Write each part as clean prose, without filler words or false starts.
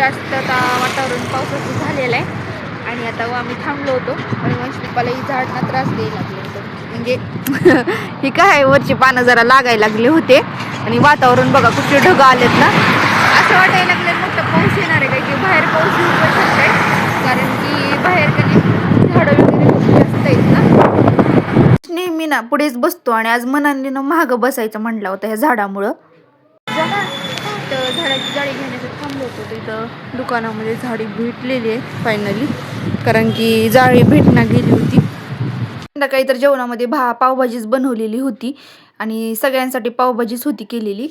जास्त आता वातावरण पावसाचं झालेलं आहे आणि आता आम्ही थांबलो होतो आणि वंश पप्पालाही झाडना त्रास द्यायला लागले होते म्हणजे हे काय वरची पानं जरा लागायला लागले होते आणि वातावरण बघा कुठले ढग आलेत ना, असं वाटायला लागलं मोठं पाऊस येणार आहे काय की बाहेर पाऊस येऊ पण शकतंय कारण की बाहेर कधी झाडं वगैरे खूप जास्त आहेत ना. नेहमी ना पुढेच बसतो आणि आज मनाने महाग बसायचं म्हटलं होतं ह्या झाडामुळं. तर झाडाची जाळी घेण्यासाठी थांबलो होतो तिथं दुकानामध्ये झाडी भेटलेली आहे फायनली, कारण की जाळी भेटणं गेली होती. काही तर जेवणामध्ये पावभाजीच बनवलेली होती आणि सगळ्यांसाठी पावभाजीच होती केलेली.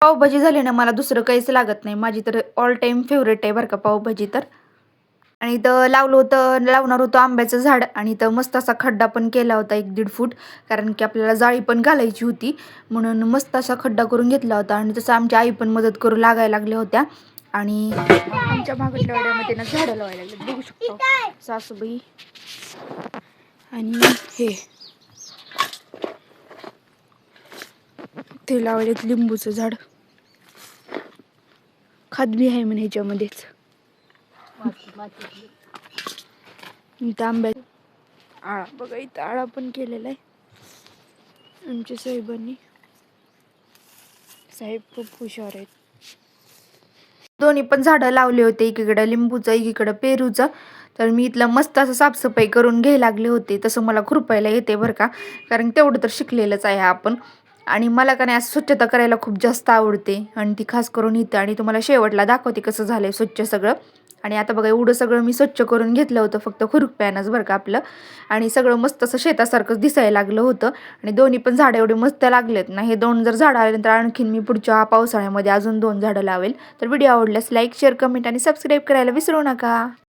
पावभाजी झाली ना मला दुसरं काहीच लागत नाही, माझी तर ऑल टाईम फेवरेट आहे बरं का पावभाजी तर. आणि इथं लावणार होतं आंब्याचं झाड आणि इथं मस्त असा खड्डा पण केला होता 1-1.5 फूट, कारण की आपल्याला जाळी पण घालायची होती म्हणून मस्त असा खड्डा करून घेतला होता. आणि तसं आमची आई पण मदत करू लागायला लागल्या होत्या आणि आमच्या भागातल्या वाड्यामध्ये ना झाडं लावायला लागले बघू शकतो सासूबाई. आणि हे ते लावलेत लिंबूचं झाड, खादबी आहे म्हणे ह्याच्यामध्येच. इथं आंब्या आळा बघा, इथं आळा पण केलेला आहे आमच्या साहेबांनी. साहेब खूप हुशार आहेत. दोन्ही पण झाडं लावले होते, एकीकडं लिंबूचं एकीकडं पेरूचं. तर मी इथलं मस्त असं साफसफाई करून घ्यायला लागले होते. तसं मला खुरपायला येते बरं का, कारण तेवढं तर शिकलेलंच आहे आपण. आणि मला का नाही असं स्वच्छता करायला खूप जास्त आवडते आणि ती खास करून इथं. आणि तुम्हाला शेवटला दाखवते कसं झालंय स्वच्छ सगळं. आणि आता बघा एवढं सगळं मी स्वच्छ करून घेतलं होतं फक्त खुरप्यानंच बरं का आपलं. आणि सगळं मस्त असं शेतासारखंच दिसायला लागलं होतं. आणि दोन्ही पण झाडं एवढे मस्त लागलेत ना, हे 2 जर झाडं आले तर आणखीन मी पुढच्या पावसाळ्यामध्ये अजून 2 झाडं लावेल. तर व्हिडिओ आवडल्यास लाईक शेअर कमेंट आणि सबस्क्राईब करायला विसरू नका.